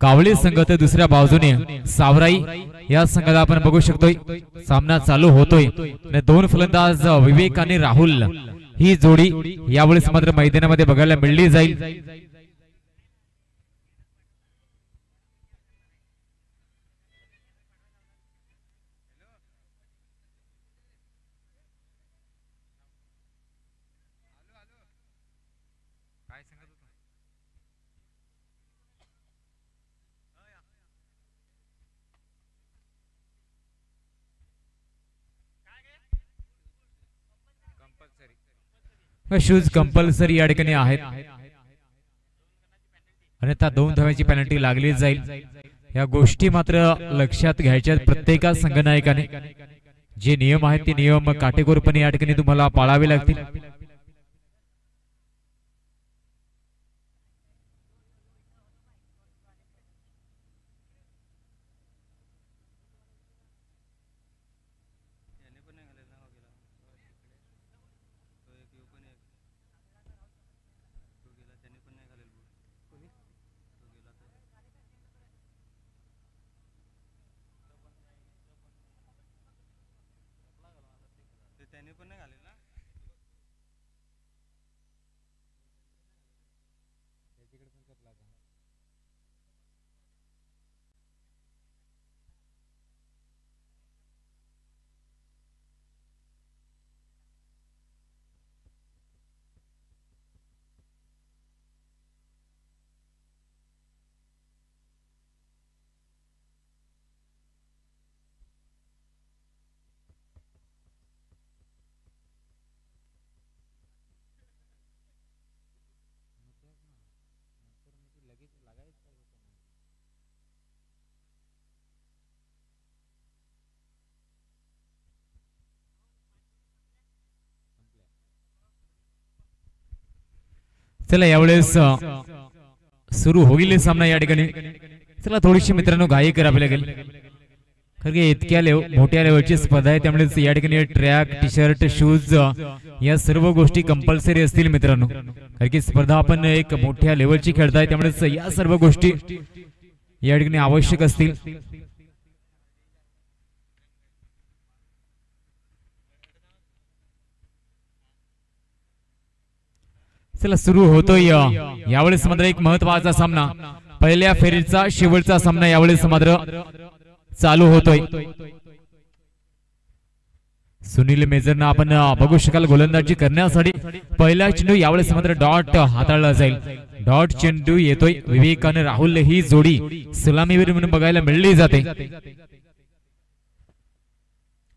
कावळे संघ तर दुसऱ्या बाजूने सावराई या संघाला आपण बघू शकतोय सामना चालू होतोय आणि दोन फलंदाज विवेक आणि राहुल ही जोडी यावेळेस मात्र मैदानामध्ये बघायला मिळली जाईल। शूज कंपल्सरी या ठिकाणी आहेत आणि त्या 2 धावांची पेनल्टी लागली जाईल। या गोष्टी मात्र लक्षात घ्यायच्या प्रत्येक संघनायकाने। जे नियम आहेत ते नियम काटेकोरपणे या ठिकाणी तुम्हाला पाळावे लागतील। चला यावेळेस सुरू होईल सामना या ठिकाणी। चला थोडीशी मित्रांनो घाई करावी लागेल कारण की इतक्या मोठ्या लेवलची स्पर्धा आहे त्यामुळे या ठिकाणी ट्रॅक टी शर्ट शूज या सर्व गोष्टी कंपल्सरी असतील मित्रांनो कारण की स्पर्धा आपण एक मोठ्या लेवलची खेळताय त्यामुळे या सर्व गोष्टी या ठिकाणी आवश्यक असतील। चला सुरू होतोय यावेळेस मात्र एक महत्त्वाचा सामना पहिल्या फेरीचा शेवटचा सामना यावेळेस मात्र चालू होतोय। सुनील मेजरना आपण बघू शकाल गोलंदाजी करण्यासाठी पहिला चेंडू यावेळेस मात्र डॉट हाताळला जाईल। डॉट चेंडू येतोय विवेक आणि राहुल ही जोडी सलामीवीर म्हणून बघायला मिळली जाते।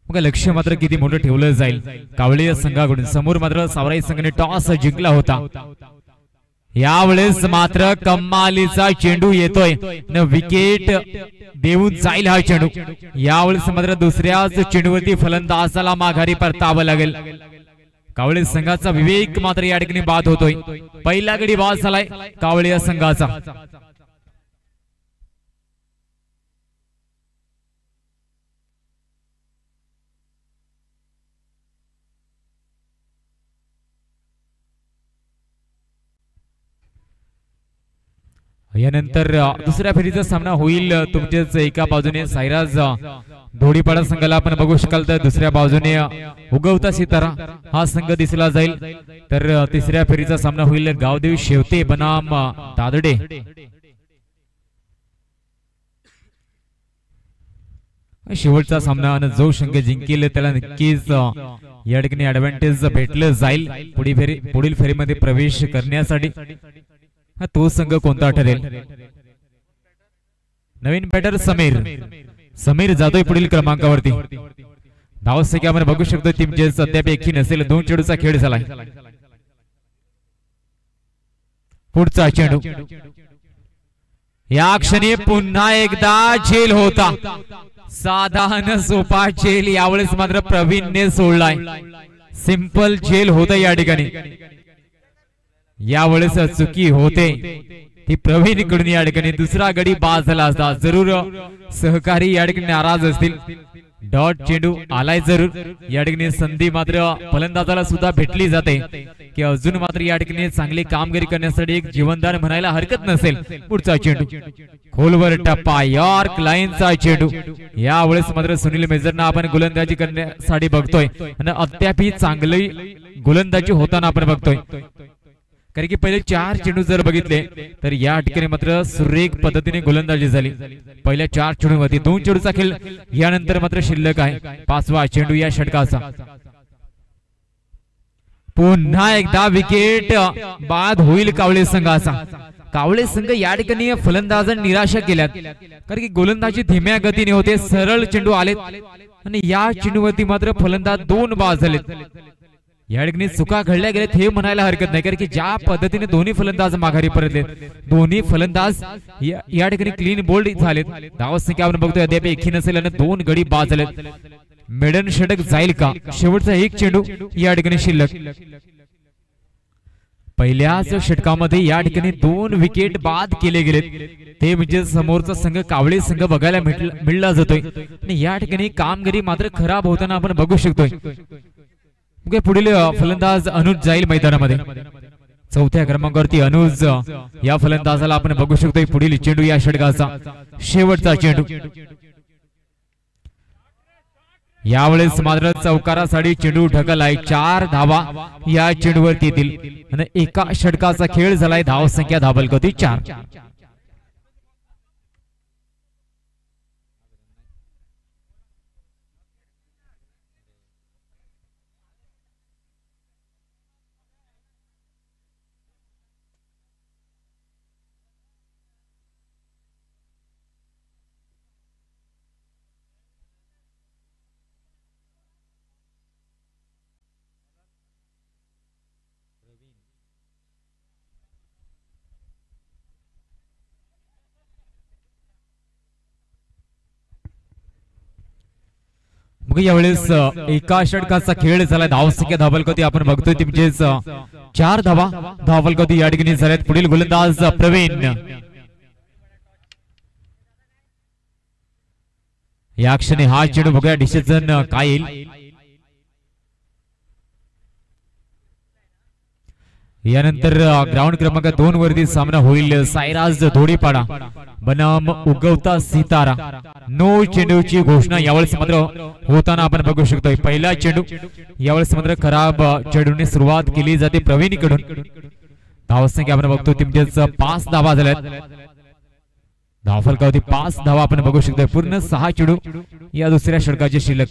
बघा लक्ष मात्र किती मोठं ठेवलं जाईल कावळे संघाकडून। समोर मात्र सावराई संघाने टॉस जिंकला होता। यावेळेस मात्र कमालीचा चेंडू येतोय न विकेट देऊन जाईल हा चेंडू। यावेळेस मात्र दुसऱ्याच चेंडूवरती फलंदाजाला माघारी परतावं लागेल। कावळे संघाचा विवेक मात्र या ठिकाणी बाद होतोय। पहिला गडी बाद झालाय कावळे संघाचा। यानंतर दुसऱ्या फेरीचा सामना होईल तुमच्याच एका बाजूने साईराज धोडीपाडा संघाला आपण बघू शकाल तर दुसऱ्या बाजूने उगवता सितारा हा संघ दिसला जाईल। तर तिसऱ्या फेरीचा सामना होईल गावदेवी शेवते बनाम दादडे। शेवटचा सामना जो संघ जिंकेल त्याला नक्कीच या ठिकाणी ऍडव्हान्टेज भेटलं जाईल पुढील फेरीमध्ये प्रवेश करण्यासाठी। तो संघ कोणता ठरेल? नवीन बॅटर समीर जातोय पुढील क्रमांकावरती। धावसंख्या आपण बघू शकतो टीमचे अद्याप एकही नसेल। 2 चेंडूचा खेळ झालाय। पुढचा चेंडू या क्षणी पुन्हा एकदा झेल होता। साधारण सोपा झेल यावेळेस मात्र प्रवीणने सोडलाय। सिंपल झेल होता या ठिकाणी। यावेळेस चुकी होते ती प्रवीण कडून या ठिकाणी। दुसरा गडी बाद झाला असता जरूर सहकारी या ठिकाणी नाराज असतील। डॉट चेंडू आलाय जरूर या ठिकाणी। संधी मात्र फलंदाजाला सुद्धा भेटली जाते की अजून मात्र या ठिकाणी चांगली कामगिरी करण्यासाठी एक जीवनदान म्हणायला हरकत नसेल. पुढचा चेंडू खोलवर टप्पा यॉर्क लाईनचा चेंडू. यावेळेस मात्र सुनील मेजरना आपण गोलंदाजी करण्यासाठी बघतोय आणि अद्याप चांगली गोलंदाजी होताना आपण बघतोय. कारण की पहिले 4 चेंडू जर बघितले तर या ठिकाणी मात्र सुरेख पद्धतीने गोलंदाजी झाली. पहिल्या 4 चेंडूवरती 2 चेंडूचा खेळ यानंतर मात्र शिल्लक आहे. 5वा चेंडू या षटकाचा. पुन्हा एकदा विकेट बाद होईल कावळे संघाचा. कावळे संघ या ठिकाणी फलंदाजांनी निराशा केल्यात कारण की गोलंदाजी धीम्या गतीने होते. सरळ चेंडू आलेत आणि या चेंडूवरती मात्र फलंदाज 2 बाद झालेत. या ठिकाणी चुका घडल्या गेल्यात हे म्हणायला हरकत नाही कारण की ज्या पद्धतीने दोन्ही फलंदाज माघारी परतले, दोन्ही फलंदाज या ठिकाणी क्लीन बोल्ड झालेत. धावसंख्या आपण बघतोय अद्याप एकही नसेल आणि 2 गडी बाद झालेत. मेडन षटक जाईल का? शेवटचा एक चेंडू या ठिकाणी शिल्लक. पहिल्याच षटकामध्ये या ठिकाणी 2 विकेट बाद केले गेलेत. ते म्हणजे समोरचा संघ कावळे संघ बघायला मिळला जातोय आणि या ठिकाणी कामगिरी मात्र खराब होताना आपण बघू शकतोय. पुढील फलंदाज अनुज जाईल मैदानामध्ये. 4थ्या क्रमांकावरती अनुज या फलंदाजाला आपण बघू शकतोय. पुढील चेंडू या षटकाचा शेवटचा चेंडू. यावेळेस मात्र चौकारासाठी चेंडू ढकललाय. 4 धावा या चेंडूवरती येतील आणि एका षटकाचा खेळ झालाय. धावसंख्या धावलगती 4. मग यावेळेस एका षटकाचा खेळ झाला. धावसंख्या धावलगती आपण बघतोय ती म्हणजेच 4 धावा धावलगती या ठिकाणी झाल्यात. पुढील गोलंदाज प्रवीण. या क्षणी हा चेंडू बघूया डिसिजन काय येईल. यानंतर ग्राउंड क्रमांक 2 वरती सामना होईल. साईराज धोडीपाडा बनाम उगवता सितारा. नो चेंडूची घोषणा यावेळेस मात्र होताना आपण बघू शकतोय. पहिला चेंडू यावेळेस मात्र खराब चेंडूने सुरुवात केली जाते प्रवीणकडून. धावसंख्या आपण बघतो ती म्हणजेच 5 धावा झाल्यात. धावफलकावरती 5 धावा आपण बघू शकतोय. पूर्ण 6 चेंडू या दुसऱ्या षटकाचे शिल्लक.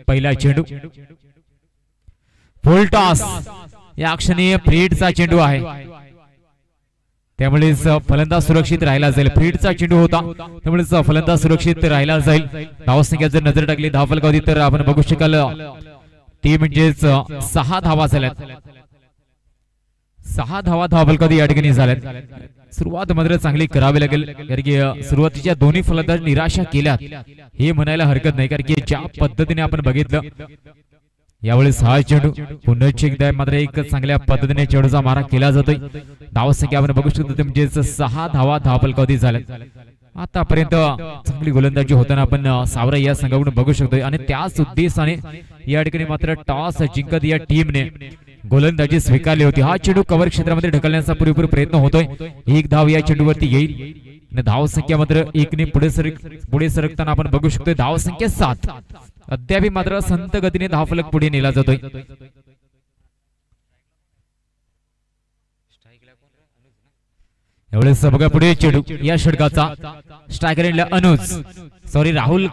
पहिला चेंडू फुल टॉस. या क्षणी फ्रीडचा चेंडू आहे त्यामुळे फलंदाज सुरक्षित राहिला जाईल. फ्रीडचा चेंडू होता त्यामुळे फलंदाज सुरक्षित राहिला जाईल. धावसंख्या जर नजर टाकली धावफलकावरती तर आपण बघू शकाल ती म्हणजेच 6 धावा झाल्यात. 6 धावा धावफलकावरती या ठिकाणी झाल्यात. सुरुवात मात्र चांगली करावी लागेल कारण की सुरुवातीच्या दोन्ही फलंदाज निराशा केल्यात हे म्हणायला हरकत नाही. कारण की ज्या पद्धतीने आपण बघितलं यावेळेस हा चेंडू पुन्हा एकदा मात्र एक चांगल्या पद्धतीने चेंडूचा मारा केला जातोय. धावसंख्या आपण बघू शकतो म्हणजे 6 धावा धावफलकावरती झाल्या. आतापर्यंत चांगली गोलंदाजी होताना आपण सावरा या संघाकडून बघू शकतोय आणि त्याच उद्देशाने या ठिकाणी मात्र टॉस जिंकत या टीमने गोलंदाजी स्वीकारली होती. हा चेंडू कव्हर क्षेत्रामध्ये ढकलण्याचा पुरेपूर प्रयत्न होतोय. 1 धाव या चेंडूवरती येईल. धावसंख्या मात्र 1 ने पुढे सरकताना आपण बघू शकतोय. धावसंख्या 7. अद्याप मात्र संत गतीने धावफलक पुढे नेला जातोय. एवढेच बघा पुढे चेंडू या षटकाचा. Striker Anuj sorry Rahul.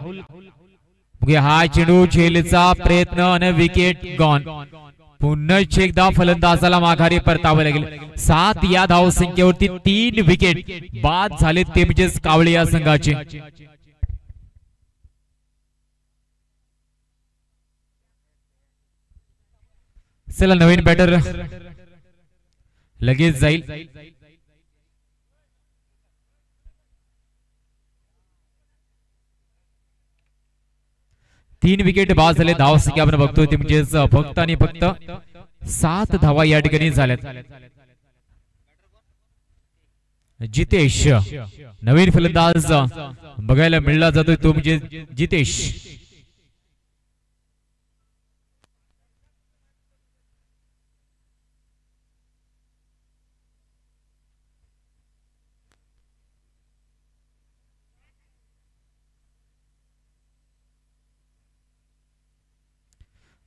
हा चेंडू झेलचा प्रयत्न आणि विकेट गॉन. पुन्हा एकदा फलंदाजाला माघारी परतावे लागेल. 7 या धावसंख्येवरती 3 विकेट बाद झाले ते म्हणजेच कावळे या संघाचे. चला नवीन बॅटर लगेच जाईल. तीन विकेट बाद झाले. धावसंख्या आपण बघतोय ते म्हणजेच फक्त आणि फक्त 7 धावा या ठिकाणी झाल्यात. जितेश नवीन फलंदाज बघायला मिळला जातोय तो म्हणजे जितेश.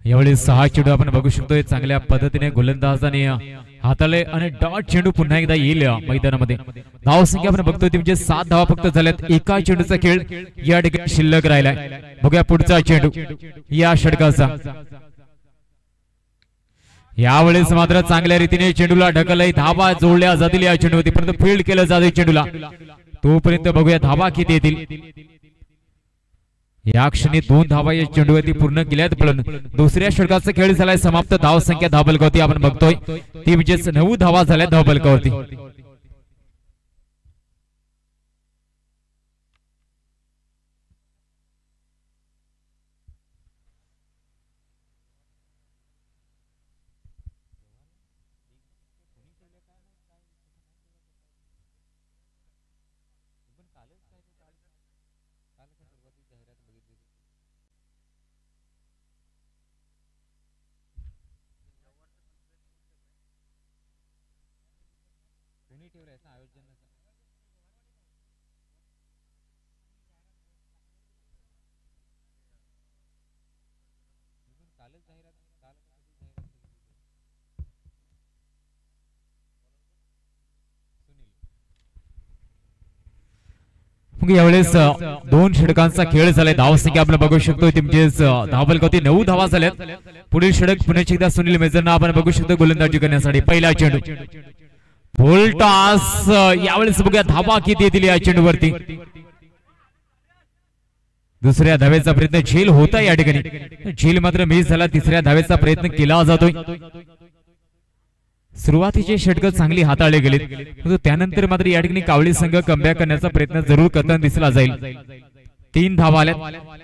यावेळी 6 चेंडू आपण बघू शकतोय चांगल्या पद्धतीने गोलंदाजाने हाताळले आणि डॉट चेंडू पुन्हा एकदा येईल मैदानामध्ये। धावसंख्या आपण बघतोय ती म्हणजे 7 धावा फक्त झाल्यात। एका चेंडूचा खेळ या ठिकाणी शिल्लक राहिलाय। बघूया पुढचा चेंडू या षटकाचा। यावेळेस मात्र चांगल्या रीतीने चेंडूला ढकलले, धावा जोडल्या जातील या चेंडूवरती, परंतु फील्ड केलं जाते चेंडूला। तोपर्यंत बघूया धावा किती येतील। या क्षणी 2 धावा या चेंडूवरती पूर्ण केल्यात, पण दुसऱ्या षटकाचा खेळ झालाय समाप्त। धाव संख्या धावफलकावरती आपण बघतोय ती म्हणजे 9 धावा झाल्या धावफलकावरती। यावेळेस 2 षटकांचा खेळ झालाय। धावसंख्या आपण बघू शकतो ती म्हणजे धावफलकावरती 9 धावा झाल्यात। पुढील षटक पुन्हा एकदा सुनील मेजरना आपण बघू शकतो गोलंदाजी करण्यासाठी। पहिला चेंडू फुल टॉस, यावेळेस बघूया धावा किती येतील या चेंडूवरती। दुसऱ्या धावेचा प्रयत्न झेल होता या ठिकाणी, झेल मात्र मिस झाला। तिसऱ्या धावेचा प्रयत्न केला जातोय। सुरुवातीचे षटक चांगली हाताळले गेले, परंतु त्यानंतर मात्र या ठिकाणी कावळी संघ कमबॅक करण्याचा प्रयत्न जरूर करताना दिसला जाईल। 3 धावा आल्या,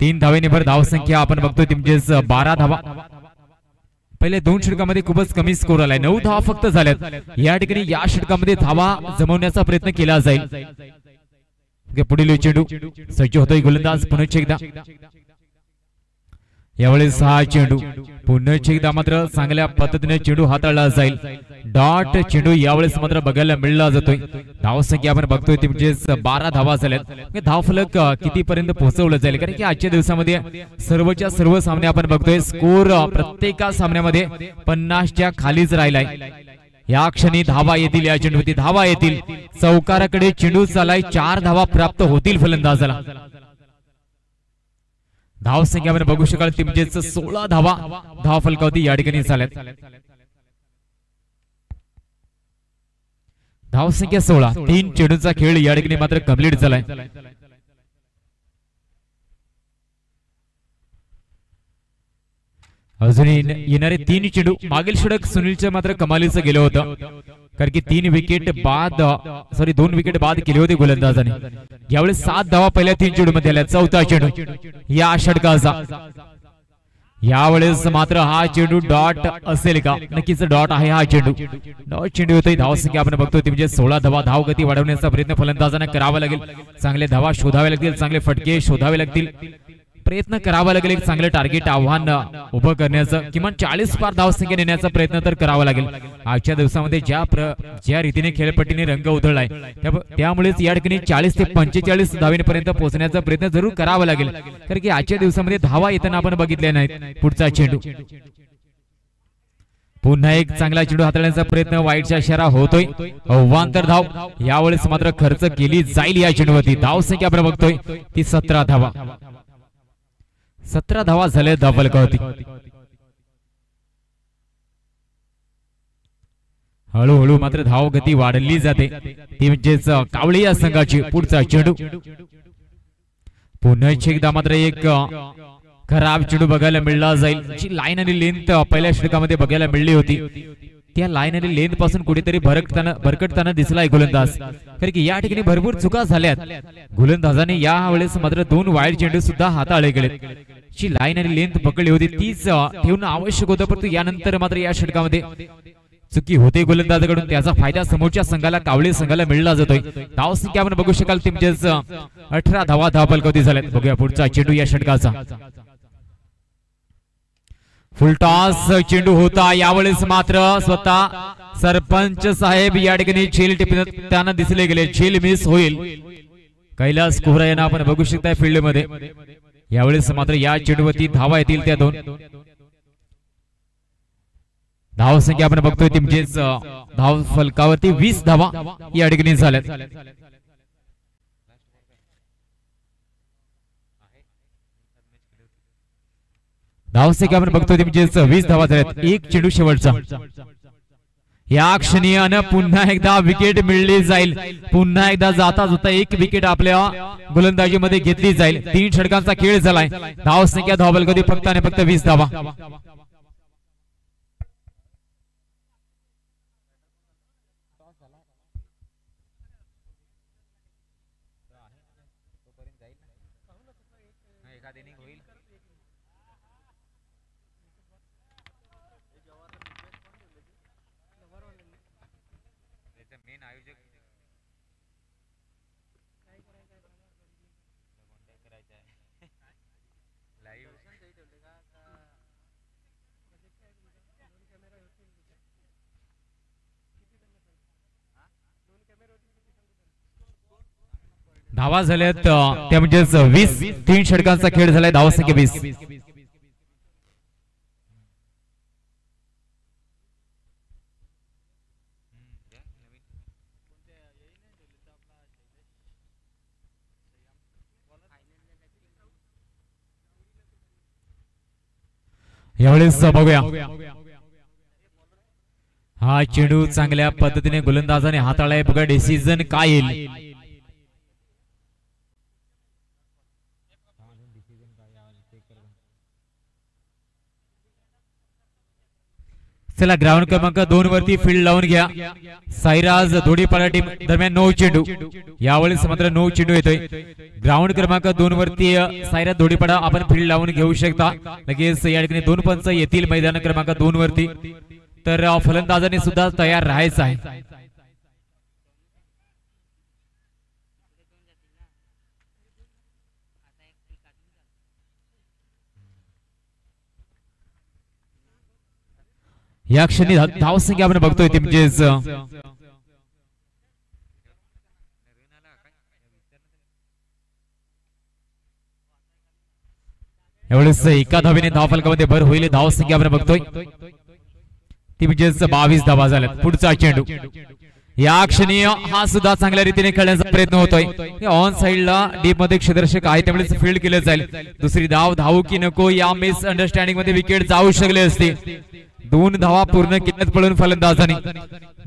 3 धावेने भर धावसंख्या आपण बघतोय ती म्हणजे 12 धावा। पहिले 2 षटकामध्ये खूपच कमी स्कोर आलाय, 9 धावा फक्त झाल्यात। या ठिकाणी या षटकामध्ये धावा जमवण्याचा प्रयत्न केला जाईल। पुढील चेंडू सज्ज होतोय गोलंदाज पुन्हा एकदा। यावेळेस 6 चेंडू पुन्हा एकदा मात्र चांगल्या पद्धतीने चेंडू हाताळला जाईल। डॉट चेंडू यावेळेस मात्र बघायला मिळला जातोय। धावसंख्या आपण बघतोय ती म्हणजे 12 धावा झाल्यात। धावफलक किती पर्यंत पोहोचवलं जाईल, कारण की आजच्या दिवसामध्ये सर्वच्या सर्व सामने आपण बघतोय स्कोर प्रत्येक सामन्यामध्ये 50च्या खालीच राहिलाय। या क्षणी धावा येतील या चेंडूवरती, धावा येतील। चौकाराकडे चेंडू चालाय, 4 धावा प्राप्त होतील फलंदाजाला। धावसंख्या आपण बघू शकाल ती म्हणजे 16 धावा धावफलकावरती या ठिकाणी झाल्यात। धावसंख्या 16, 3 चेंडूचा खेळ या ठिकाणी मात्र कंप्लीट झालाय। अजून येणारे 3 चेंडू, मागील षटक सुनीलच्या मात्र कमालीचं गेलं होतं, कारण की 2 विकेट बाद केले होते गोलंदाजाने। यावेळी 7 धावा पहिल्या 3 चेंडू मध्ये आल्या। चौथा चेंडू या षटकाचा, यावेळेस मात्र हा चेंडू डॉट असेल का? नक्कीच डॉट आहे हा चेंडू, डॉट चेंडू होतोय। धावसंख्या आपण बघतोय ती म्हणजे 16 धावा। धावगती वाढवण्याचा प्रयत्न फलंदाजांना करावा लागेल, चांगले धावा शोधावे लागतील, चांगले फटके शोधावे लागतील, प्रयत्न करावा लागेल, एक चांगले टार्गेट आव्हान उभं करण्याचं, किमान 40 पार धावसंख्या नेण्याचा प्रयत्न तर करावा लागेल। आजच्या दिवसामध्ये ज्या रीतीने खेळपट्टीने रंग उधळलाय त्यामुळेच या ठिकाणी 40 ते 45 धावेपर्यंत पोहोचण्याचा प्रयत्न जरूर करावा लागेल, कारण की आजच्या दिवसामध्ये धावा येताना आपण बघितल्या नाहीत। पुढचा चेंडू पुन्हा एक चांगला चेंडू हाताळण्याचा प्रयत्न, वाईटचा इशारा होतोय, अवांतर धाव यावेळेस मात्र खर्च केली जाईल या चेंडूवरती। धावसंख्या आपण बघतोय ती 17 धावा, 17 धावा झाल्या धावफलकावरती। हळूहळू मात्र धाव गती वाढली जाते, ती म्हणजेच कावळी या संघाची। पुढचा चेंडू पुन्हा एकदा मात्र एक खराब चेंडू बघायला मिळला जाईल। जी लाईन आणि लेंथ पहिल्या षटकामध्ये बघायला मिळली होती, त्या लाईन आणि लेंथ पासून कुठेतरी भरकटताना दिसलाय गोलंदाज, कारण की या ठिकाणी भरपूर चुका झाल्यात। गोलंदाजाने या वेळेस मात्र 2 वाईड चेंडू सुद्धा हाताळले गेले। जी लाईन आणि लेंथ पकडली होती तीच ठेवणं आवश्यक होतं, परंतु यानंतर मात्र या षटकामध्ये चुकी होते गोलंदाजाकडून, त्याचा फायदा समोरच्या संघाला कावळी संघाला मिळला जातोय। धावसंख्या आपण बघू शकाल ती म्हणजेच 18 धावा धावफलकावरती झाल्यात। बघूया पुढचा चेंडू या षटकाचा, फुल टॉस चेंडू होता। यावेळेस मात्र स्वतः सरपंच साहेब या ठिकाणी झेल टिपताना दिसले गेले, झेल मिस होईल। कैलास कोहरा यांना आपण बघू शकता फील्ड मध्ये। यावेळेस मात्र या चेंडूवरती धावा येतील त्या 2। धाव संख्या आपण बघतोय ती म्हणजेच धाव फलकावरती 20 धावा या ठिकाणी झाल्यात. धाव संख्या आपण बघतोय ती म्हणजेच 20 धावा झाल्यात. एक चेंडू शेवटचा. या क्षणी पुन्हा एकदा विकेट मिळली जाईल. पुन्हा एकदा जाता जाता एक विकेट आपल्या गोलंदाजीमध्ये घेतली जाईल. 3 षटकांचा खेळ झालाय. धाव संख्या धावबल कधी फक्त आणि फक्त 20 धावा. धावा झाल्यात त्या म्हणजेच 20. 3 षटकांचा खेळ झालाय. धावा संख्या 20. यावेळेस बघूया हा चेंडू चांगल्या पद्धतीने गोलंदाजाने हाताळलाय. बघा डिसिजन काय येईल. चला ग्राउंड क्रमांक 2 वरती फील्ड लावून घ्या. साईराज धोडीपाडा टीम दरम्यान 9 चेंडू. यावेळेस मात्र 9 चेंडू येतोय. ग्राउंड क्रमांक 2 वरती साईराज धोडीपाडा आपण फील्ड लावून घेऊ शकता. लगेच या ठिकाणी 2 पंच येतील मैदान क्रमांक 2 वरती. तर फलंदाजाने सुद्धा तयार राहायचं आहे. या क्षणी धाव संख्या आपण बघतोय ती म्हणजेच एवढेच एका धावेने धाव फलकामध्ये भर होईल. धाव संख्या आपण बघतोय ती म्हणजेच 22 धावा झाल्यात. पुढचा चेंडू. या क्षणी हा सुद्धा चांगल्या रीतीने खेळण्याचा प्रयत्न होतोय. ऑन साइडला डीप मध्ये क्षेत्ररक्षक आहे त्यामुळे फील्ड केलं जाईल. दुसरी धाव धावू की नको या मिस अंडरस्टँडिंग मध्ये विकेट जाऊ शकले असते. 2 धावा पूर्ण केल्यात पळून फलंदाजांनी.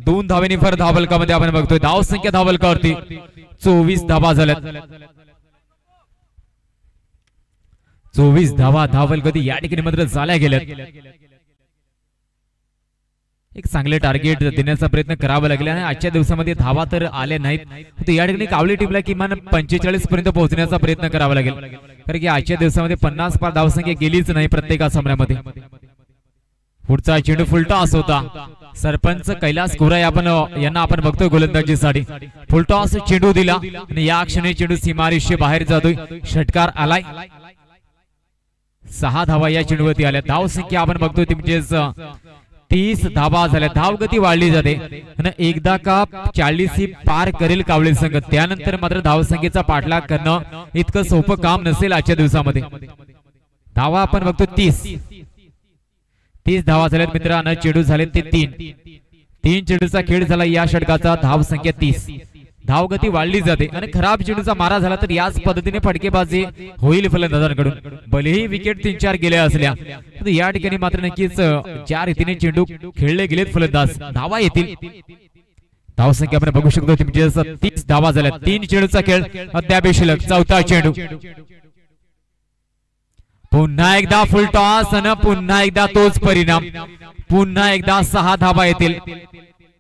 2 धावेनी भर धाव फलकामध्ये आपण बघतोय. धाव संख्या धाव फलकावरती 24 धावा झाल्यात. 24 धावा धाव फलकावरती या ठिकाणी मात्र झाल्या गेल्यात. एक चांगले टार्गेट देण्याचा प्रयत्न करावा लागला आणि आजच्या दिवसामध्ये धावा तर आल्या नाहीत. या ठिकाणी कावळी टीमला किमान 45 पर्यंत पोहोचण्याचा प्रयत्न करावा लागेल. कारण की आजच्या दिवसामध्ये 50 पार धावसंख्या गेलीच नाही प्रत्येक सामन्यामध्ये. पुढचा चेंडू फुलटॉस होता. सरपंच कैलास कुराय यांना आपण बघतोय गोलंदाजीसाठी. फुलटॉस चेंडू दिला आणि या क्षणी चेंडू सीमारेषे बाहेर जातोय. षटकार आलाय. 6 धावा या चेंडूवरती आल्या. धाव संख्या आपण बघतोय ती म्हणजेच 30 धावा झाल्या. धाव गती वाढली जाते आणि एकदा का 40 पार करेल कावळे संघ त्यानंतर मात्र धाव संख्येचा पाठलाग करणं इतकं सोपं काम नसेल आजच्या दिवसामध्ये. धावा आपण बघतो 30 धावा झाल्यात मित्रांनो. चेंडू झाले ते 3 चेंडूचा खेळ झाला या षटकाचा. धाव संख्या 30. धाव गती वाढली जाते आणि खराब चेंडूचा मारा झाला तर याच पद्धतीने फटकेबाजी होईल फलंदाजांकडून. भलेही विकेट 3-4 गेल्या असल्या या ठिकाणी मात्र नक्कीच ज्या रीतीने चेंडू खेळले गेलेत फलंदाज धावा येतील. धाव संख्या आपण बघू शकतो 30 धावा झाल्या. 3 चेंडूचा खेळ अद्याप शिल्लक. चौथा चेंडू. पुन्हा एकदा फुल टॉस आणि पुन्हा एकदा तोच परिणाम. पुन्हा एकदा 6 धावा येतील.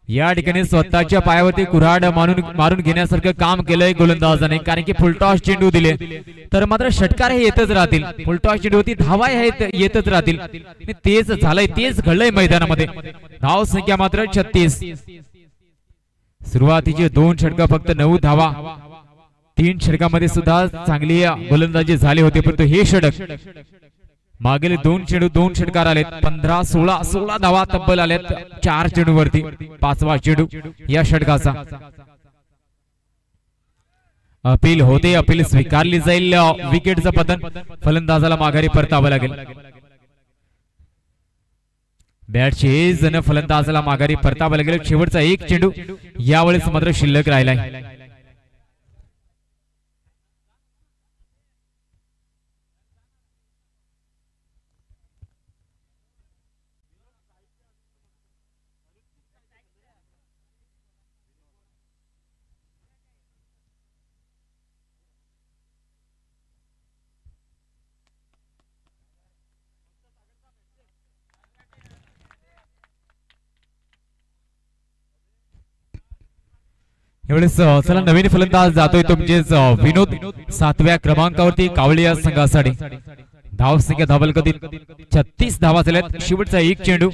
या ठिकाणी स्वतःच्या पायावरती कुऱ्हाड मारून घेण्यासारखं काम केलंय गोलंदाजाने. कारण की फुलटॉस चेंडू दिले तर मात्र षटकार हे येतच राहतील. फुलटॉस चेंडूवरती धावा येतच राहतील. तेच झालंय तेच घडलंय मैदानामध्ये. धाव संख्या मात्र 36. सुरुवातीचे 2 षटक फक्त 9 धावा. 3 षटकामध्ये सुद्धा चांगली गोलंदाजी झाली होती परंतु हे षटक मागील 2 चेंडू 2 षटकार आलेत. 15-16 धावा तब्बल आलेत 4 चेंडूवरती. 5वा चेंडू या षटकाचा. अपील होते. अपील स्वीकारली जाईल. विकेटचं पतन फलंदाजाला माघारी परतावं लागेल. बॅटचे जण फलंदाजाला माघारी परतावा लागेल. शेवटचा एक चेंडू यावेळेस मात्र शिल्लक राहिलाय. यावेळेस चला नवीन फलंदाज जातोय तुमचेच विनोद 7व्या क्रमांकावरती कावळे या संघासाठी. धाव संख्या धावलगती 36 धावा झाल्यात. शेवटचा एक चेंडू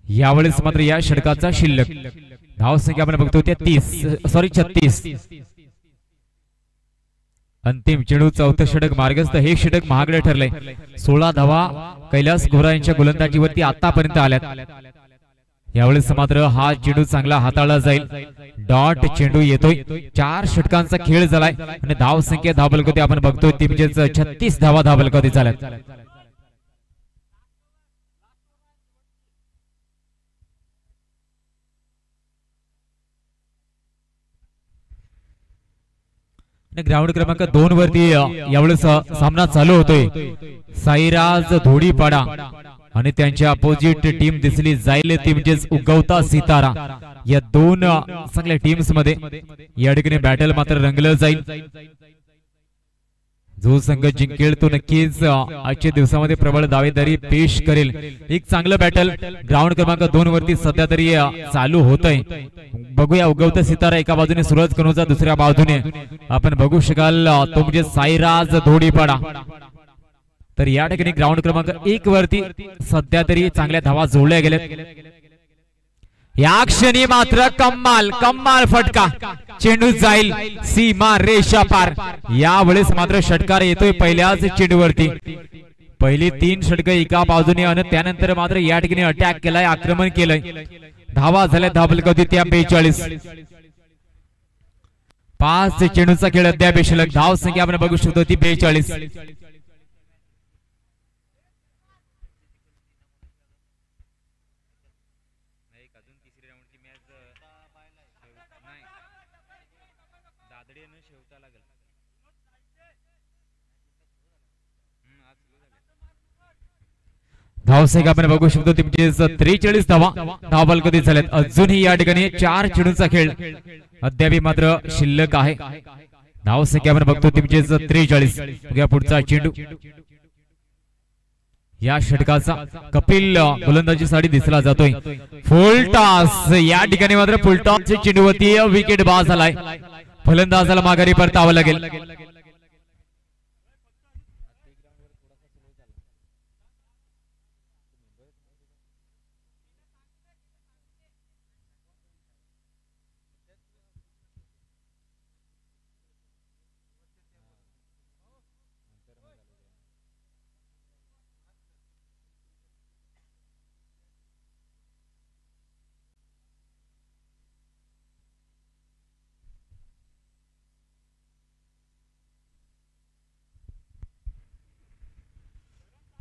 यावेळेस मात्र या षटकाचा शिल्लक. धाव संख्या आपण बघतो 36. अंतिम चेंडू चौथं षटक मार्गस्थ. हे षटक महागडे ठरलंय. 16 धावा कैलास गोरा यांच्या गोलंदाजीवरती आतापर्यंत आल्यात. यावेळेस मात्र हा चेंडू चांगला हाताळला जाईल. डॉट चेंडू येतोय. 4 षटकांचा खेळ झालाय आणि धाव संख्या धावलगती आपण बघतोय ती म्हणजे 36 धावा धावलगती झाल्यात. ग्राउंड क्रमांक 2 वरती यावेळेस सामना चालू होतोय. साईराज धोडीपाडा आणि त्यांची अपोजिट टीम दिसली जाईल ती म्हणजेच उगवता सितारा. या दोन चांगल्या टीम्स मध्ये या ठिकाणी बॅटल मात्र रंगलं जाईल. जो संघ जिंकेल तो नक्कीच आजच्या दिवसामध्ये प्रबळ दावेदारी पेश करेल. एक चांगलं बॅटल ग्राउंड क्रमांक 2 वरती सध्या तरी चालू होतंय. बघूया उगवता सितारा एका बाजूने सूरज कनोजा दुसऱ्या बाजूने आपण बघू शकाल तो म्हणजे साईराज धोडीपाडा. तर या ठिकाणी ग्राउंड क्रमांक 1 वरती सध्या तरी चांगल्या धावा जोडल्या गेल्यात. या क्षणी मात्र कम्माल फटका. चेंडू जाईल सीमा रेषा पार. यावेळेस मात्र षटकार येतोय पहिल्याच चेंडूवरती. पहिली 3 षटक एका बाजूने आणि त्यानंतर मात्र या ठिकाणी अटॅक केलाय, आक्रमण केलंय. धावा झाल्या धावलगती त्या 42. 5 चेंडूचा खेळ अद्याप शिल्लक. धाव संख्या आपण बघू शकतो ती 42. धावसंख्या आपण बघू शकतो ती म्हणजे 43 धावा धावलगती झाल्यात. अजूनही या ठिकाणी 4 चेंडूचा खेळ अद्याप मात्र शिल्लक आहे. धावसंख्या आपण बघतो ती म्हणजे 43. बघूया पुढचा चेंडू. या षटकाचा कपिल गोलंदाजीसाठी दिसला जातोय. फुल टॉस. या ठिकाणी मात्र फुल टॉस चेंडूवरती विकेट बाद झालाय. फलंदाजाला माघारी परतावं लागेल.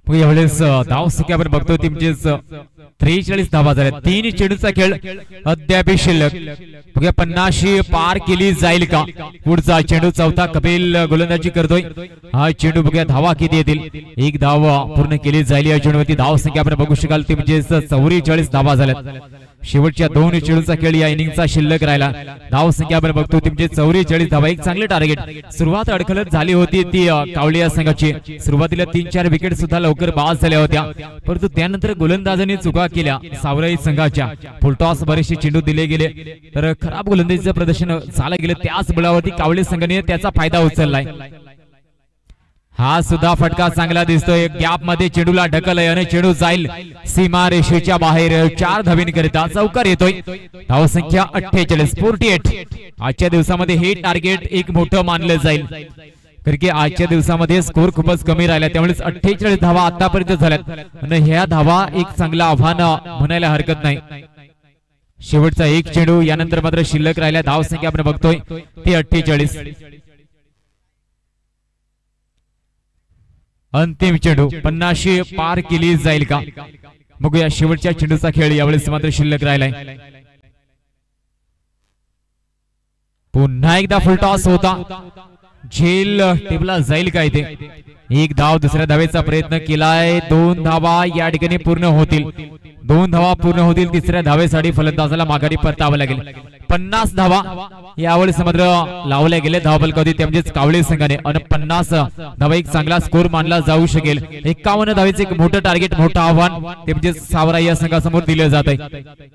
यावेळेस धाव संख्या आपण बघतोय ती म्हणजे 43 धावा झाल्या. 3 चेंडूचा खेळ अद्याप शिल्लक. बघूया 50 पार केली जाईल का. पुढचा चेंडू चौथा कपिल गोलंदाजी करतोय. हा चेंडू बघूया धावा किती येतील. 1 धाव पूर्ण केली जाईल या चेंडूवरती. धाव संख्या आपण बघू शकाल ती म्हणजे 44 धावा झाल्यात. शेवटच्या 2 चेंडूचा खेळ या इनिंगचा शिल्लक राहिला. धाव संख्या आपण बघतो ती म्हणजे 44 धावा. एक चांगले टार्गेट. सुरुवात अडखळत झाली होती ती कावळे संघाची. सुरुवातीला 3-4 विकेट सुद्धा लवकर बाद झाल्या होत्या, परंतु त्यानंतर गोलंदाजांनी चुका केल्या सावराई संघाच्या. फुलटॉस बरेचसे चेंडू दिले गेले तर खराब गोलंदाजीचं प्रदर्शन झालं गेलं. त्याच बळावरती कावळे संघाने त्याचा फायदा उचललाय. हा सुद्धा फटका चांगला दिसतोय. गॅप मध्ये चेंडूला ढकलय आणि चेंडू जाईल सीमा रेषेच्या बाहेर. 4 धावींकरिता चौकार येतोय. धाव संख्या 48. आजच्या दिवसामध्ये हे टार्गेट एक मोठं मानलं जाईल, कारण की आजच्या दिवसामध्ये स्कोर खूपच कमी राहिला. त्यामुळे 48 धावा आतापर्यंत झाल्यात आणि ह्या धावा एक चांगलं आव्हान म्हणायला हरकत नाही. शेवटचा एक चेंडू यानंतर मात्र शिल्लक राहिल्या. धाव संख्या आपण बघतोय ती 48. अंतिम चेंडू 50 पार केली जाईल का. बघूया शेवटच्या चेंडूचा खेळ यावेळेस मात्र शिल्लक राहिलाय. पुन्हा एकदा फुलटॉस होता. झेल टेबला जाईल काय ते. एक धाव दुसऱ्या धावेचा प्रयत्न केलाय. 2 धावा या ठिकाणी पूर्ण होतील. 2 धावा पूर्ण होतील. तिसऱ्या धावेसाठी फलंदाजाला माघारी परतावं लागेल. 50 धावा यावेळेस मात्र लावल्या गेले धावफलक होती ते म्हणजेच कावळे संघाने आणि 50 धावा एक चांगला स्कोर मानला जाऊ शकेल. 51 धावेचे एक मोठं टार्गेट, मोठं आव्हान ते म्हणजे सावराई या संघासमोर दिलं जात आहे.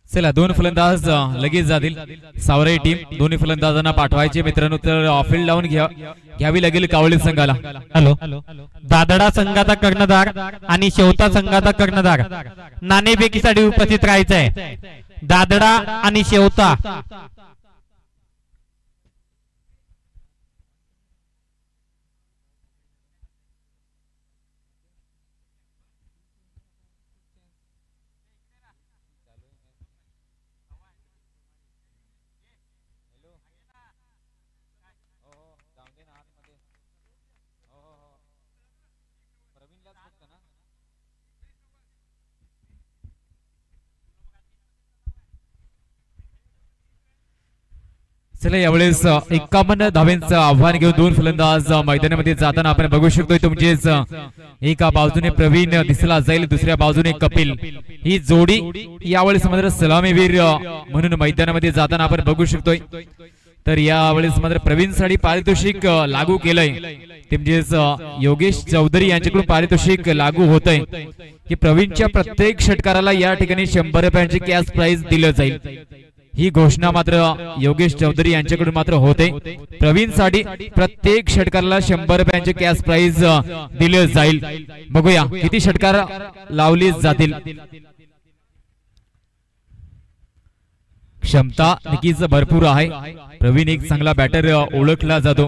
चला 2 फलंदाज लगेच जातील. सावराई टीम दोन्ही फलंदाजांना पाठवायचे मित्रांनो. तर फील्ड लावून घ्यावी लागेल कावळे संघाला. हॅलो, दादडा संघाचा कर्णधार आणि शेवता संघाचा कर्णधार नाणेफेकीसाठी उपस्थित राहायचं आहे. दादडा आणि शेवता चला यावेळेस 51 धावांचं आव्हान घेऊन 2 फलंदाज मैदानामध्ये जाताना आपण बघू शकतोय. तुमचेच एका बाजूने प्रवीण दिसला जाईल, दुसऱ्या बाजूने कपिल. ही जोडी यावेळेस मात्र सलामीवीर म्हणून मैदानामध्ये जाताना आपण बघू शकतोय. तर यावेळेस मात्र प्रवीणसाठी पारितोषिक लागू केलंय. ते म्हणजेच योगेश चौधरी यांच्याकडून पारितोषिक लागू होतंय की प्रवीणच्या प्रत्येक षटकाराला या ठिकाणी 100 रुपयांची कॅश प्राइज दिलं जाईल. ही घोषणा मात्र योगेश चौधरी यांच्याकडून मात्र होते. प्रवीण साठी प्रत्येक षटकाराला 100 रुपयांचे कॅश प्राइज दिले जाईल. बघूया किती षटकार लावली जातील. क्षमता नक्कीच भरपूर आहे. प्रवीण एक चांगला बॅटर ओळखला जातो.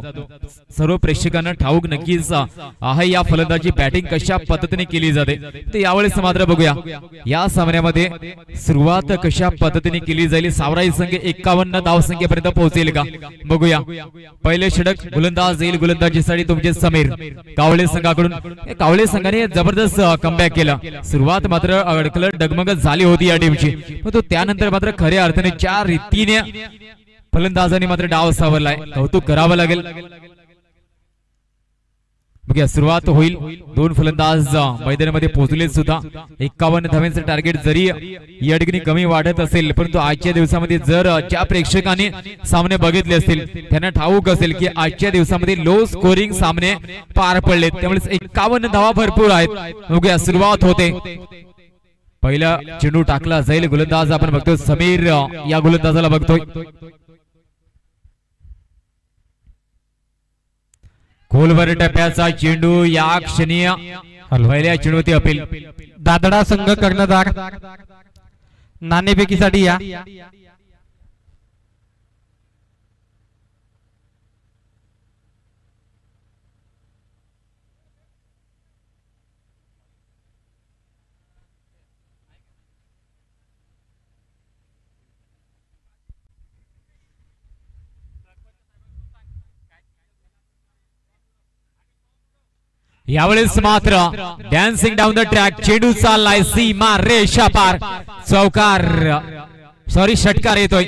सर्व प्रेक्षकांना ठाऊक नक्कीच आहे या फलंदाजी बॅटिंग कशा पद्धतीने केली जाते. तर यावेळेस मात्र बघूया या सामन्यामध्ये सुरुवात कशा पद्धतीने केली जाईल. सावराई संघ 51 धावसंख्येपर्यंत पोहोचेल का बघूया. पहिले षटक गोलंदाज येईल. गोलंदाजीसाठी तुमचे समीर. कावळे संघाकडून कावळे संघाने जबरदस्त कमबॅक केला. सुरुवात मात्र अडकलत डगमगत झाली होती या टीमची, पण तो त्यानंतर मात्र खऱ्या अर्थाने ज्या रीतीने फलंदाजांनी मात्र डाव सावरलाय कौतुक करावं लागेल. बघूया सुरुवात होईल. 2 फलंदाज मैदानामध्ये पोहोचले सुद्धा. 51 धावांचं टार्गेट जरी या ठिकाणी कमी वाढत असेल, परंतु आजच्या दिवसामध्ये जर ज्या प्रेक्षकांनी सामने बघितले असतील त्यांना ठाऊक असेल की आजच्या दिवसामध्ये लो स्कोरिंग सामने पार पडले. त्यामुळे 51 धावा भरपूर आहेत. बघूया सुरुवात होते. पहिला चेंडू टाकला जाईल. गोलंदाज आपण बघतोय समीर या गोलंदाजाला बघतोय. खोलवर टप्प्याचा चेंडू या क्षणी पहिल्या चेंडूवरती अपील. दादडा संघ कर्णधार नाणेफेकीसाठी या. यावेळेस मात्र डॅन्सिंग डाऊन द ट्रॅक चेंडू चाललाय सीमा रेषा पार. चौकार सॉरी षटकार येतोय.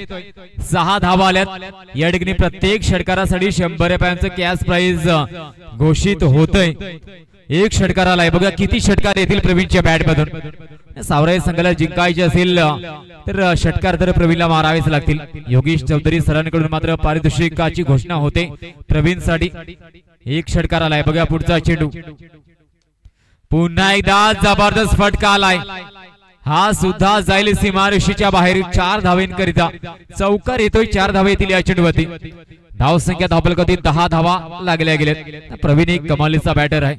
6 धावा आल्यात या ठिकाणी. प्रत्येक षटकारासाठी 100 रुपयांचं कॅश प्राइज घोषित होतंय. एक षटकार आलाय. बघा किती षटकार येतील प्रवीणच्या बॅट मधून. सावराई संघाला जिंकायचे असेल तर षटकार तर प्रवीणला मारावेच लागतील. योगेश चौधरी सरांकडून मात्र पारितोषिकाची घोषणा होते प्रवीणसाठी. एक षटकार आलाय. बघा पुढचा चेंडू. पुन्हा एकदा जबरदस्त फटका आलाय. हा सुद्धा जाईल सीमारेषेच्या बाहेर. 4 धावेंकरिता चौकार येतोय. 4 धावे येतील या चेंडूवरती. धाव संख्या धावफलकावरती 10 धावा लागल्या गेल्यात. प्रवीण एक कमालीचा बॅटर आहे.